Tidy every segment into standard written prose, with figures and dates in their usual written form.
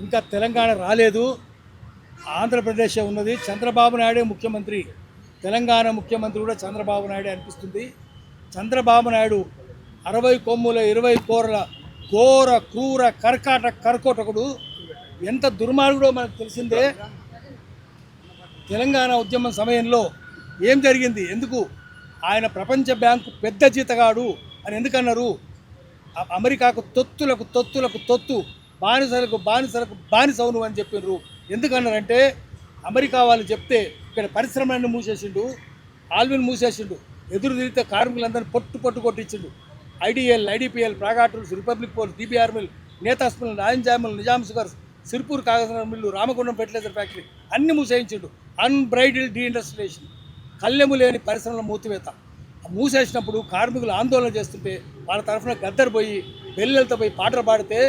ఇంకా తెలంగాణ రాలేదు, ఆంధ్రప్రదేశ్ ఉన్నది. చంద్రబాబు నాయుడే ముఖ్యమంత్రి, తెలంగాణ ముఖ్యమంత్రి కూడా చంద్రబాబు నాయుడే అనిపిస్తుంది. చంద్రబాబు నాయుడు 60 కొమ్ముల 20 కోరల ఘోర క్రూర కర్కోటకుడు. ఎంత దుర్మార్గుడో మనకు తెలిసిందే. తెలంగాణ ఉద్యమం సమయంలో ఏం జరిగింది, ఎందుకు ఆయన ప్రపంచ బ్యాంకు పెద్ద జీతగాడు అని ఎందుకన్నారు? అమెరికాకు తొత్తు బానిసలకు బానిసవును అని చెప్పినారు. ఎందుకన్నారంటే అమెరికా వాళ్ళు చెప్తే ఇక్కడ పరిశ్రమలన్నీ మూసేసిండు, ఆల్విన్ మూసేసిండు, ఎదురు తిరిగితే కార్మికులందరినీ పొట్టు కొట్టించిండు. IDPL, Praga Tools, republic forge, DBR mill, Nethas mill, Nizam sugars, Sirpur కాగజన మిల్లు, రామగుండం ఫెర్టిలైజర్ ఫ్యాక్టరీ అన్ని మూసేయించిండు. అన్బ్రైడిల్ డీఇండస్ట్రియలైజేషన్, కళ్ళెము లేని పరిశ్రమల మూతివేత. మూసేసినప్పుడు కార్మికులు ఆందోళన చేస్తుంటే వాళ్ళ తరఫున గద్దర్ పోయి బెల్లెలతో పోయి పాటలు పాడితే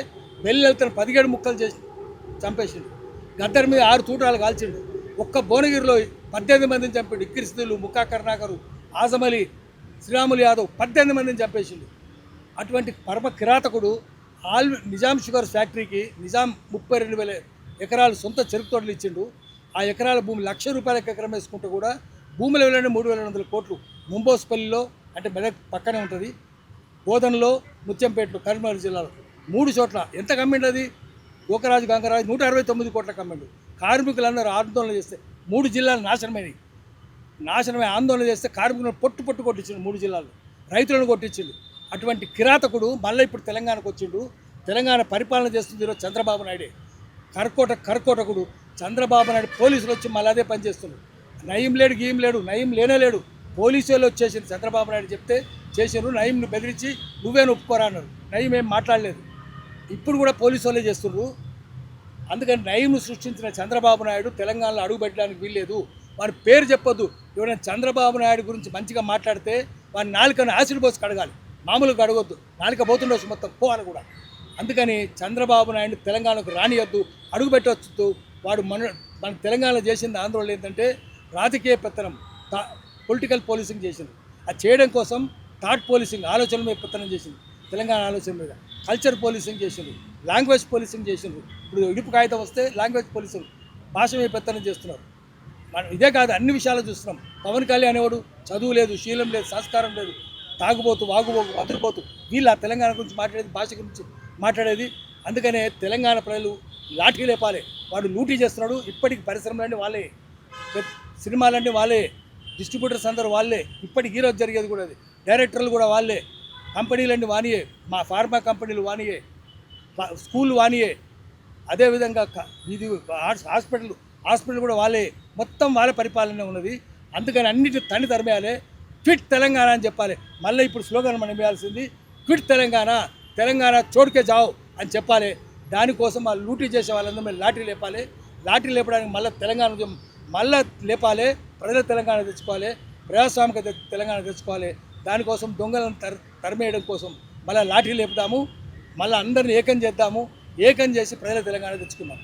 బెల్లెలతో 17 ముక్కలు చేసి చంపేసిండు. గద్దర్ మీద 6 తూటాలు కాల్చిండు. ఒక్క భువనగిరిలో 18 మందిని చంపాడు. ఇక్కిరిస్తులు, ముక్కా కరుణాకరు, ఆజమలి, శ్రీరాములు యాదవ్ 18 మందిని చంపేసిండు. అటువంటి పరమ కిరాతకుడు నిజాం షుగర్స్ ఫ్యాక్టరీకి నిజాం 32,000 ఎకరాలు సొంత చెరుకు తోటలు ఇచ్చిండు. ఆ ఎకరాల భూమి ₹1,00,000 ఎకరం వేసుకుంటూ కూడా భూముల విలువ 3,200 కోట్లు. ముంబోస్పల్లిలో అంటే మెదక్ పక్కనే ఉంటుంది, బోధనలో, ముత్యంపేటలో, కరీంనగర్ జిల్లాలో 3 చోట్ల ఎంత కమ్మిండు అది? గోకరాజు గంగరాజు 169 కోట్ల కమ్మిండు. కార్మికులందరూ ఆందోళన చేస్తే 3 జిల్లాలు నాశనమై ఆందోళన చేస్తే కార్మికులను పొట్టు కొట్టించిండు. 3 జిల్లాల్లో రైతులను కొట్టించిండు. అటువంటి కిరాతకుడు మళ్ళీ ఇప్పుడు తెలంగాణకు వచ్చిండు. తెలంగాణ పరిపాలన చేస్తుంది ఈరోజు చంద్రబాబు నాయుడే. కర్కోటకుడు చంద్రబాబు నాయుడు. పోలీసులు వచ్చి మళ్ళీ అదే పని చేస్తున్నారు. నయం లేడు. పోలీసు వాళ్ళు వచ్చేసింది. చంద్రబాబు నాయుడు చెప్తే చేసినారు. నయంను బెదిరించి నువ్వేను ఒప్పుకోరా అన్నారు. నయం ఏం మాట్లాడలేదు. ఇప్పుడు కూడా పోలీసు వాళ్ళే చేస్తున్నారు. అందుకని నయంను సృష్టించిన చంద్రబాబు నాయుడు తెలంగాణలో అడుగుపెట్టడానికి వీల్లేదు. వాడి పేరు చెప్పొద్దు. ఎవరైనా చంద్రబాబు నాయుడు గురించి మంచిగా మాట్లాడితే వాడి నాలుకను యాసిడ్ పోసి కడగాలి, మామూలుగా అడగొద్దు. నాలుక పోతుండొచ్చు మొత్తం పోవాలి కూడా. అందుకని చంద్రబాబు నాయుడు తెలంగాణకు రానియొద్దు, అడుగుపెట్టవచ్చు. వాడు మన తెలంగాణలో చేసింది ఆందోళన ఏంటంటే రాజకీయ పెత్తనం, పొలిటికల్ పోలీసింగ్ చేసింది. అది చేయడం కోసం థాట్ పోలీసింగ్, ఆలోచన మీద పెత్తనం చేసింది. తెలంగాణ ఆలోచన మీద కల్చర్ పోలీసింగ్ చేసిండ్రు, లాంగ్వేజ్ పోలీసింగ్ చేసిండ్రు. ఇప్పుడు ఇడుపు కాగితం వస్తే లాంగ్వేజ్ పోలీసింగ్, భాష మీద పెత్తనం చేస్తున్నారు. మనం ఇదే కాదు, అన్ని విషయాలు చూస్తున్నాం. పవన్ కళ్యాణ్ అనేవాడు చదువు లేదు, శీలం లేదు, సంస్కారం లేదు, తాగుబోతు, వాగుబోతు, అదిరిపోతు. వీళ్ళ తెలంగాణ గురించి మాట్లాడేది, భాష గురించి మాట్లాడేది. అందుకనే తెలంగాణ ప్రజలు లాఠీ లేపాలి. వాడు లూటీ చేస్తున్నాడు. ఇప్పటికి పరిశ్రమలన్నీ వాళ్ళే, సినిమాలన్నీ వాళ్ళే, డిస్ట్రిబ్యూటర్స్ అందరూ వాళ్ళే. ఇప్పటికి ఈరోజు జరిగేది కూడా అది. డైరెక్టర్లు కూడా వాళ్ళే, కంపెనీలన్నీ వానియే, మా ఫార్మా కంపెనీలు వానియే, స్కూల్ వానియే, అదేవిధంగా ఇది హాస్పిటల్ కూడా వాళ్ళే. మొత్తం వాళ్ళ పరిపాలన ఉన్నది. అందుకని అన్నిటి తని తరిమేయాలి. క్విట్ తెలంగాణ అని చెప్పాలి. మళ్ళీ ఇప్పుడు స్లోగన్ మనం వేయాల్సింది క్విట్ తెలంగాణ చోటుకే జావ్ అని చెప్పాలి. దానికోసం వాళ్ళు లూటీ చేసే వాళ్ళందరూ మేము లాఠీ లేపడానికి మళ్ళీ తెలంగాణ మళ్ళీ లేపాలి. ప్రజల తెలంగాణ తెచ్చుకోవాలి, ప్రజాస్వామిక తెలంగాణ తెచ్చుకోవాలి. దానికోసం దొంగలను తరిమేయడం కోసం మళ్ళీ లాఠీ లేపుదాము, మళ్ళీ అందరిని ఏకం చేద్దాము. ఏకం చేసి ప్రజల తెలంగాణ తెచ్చుకుందాం.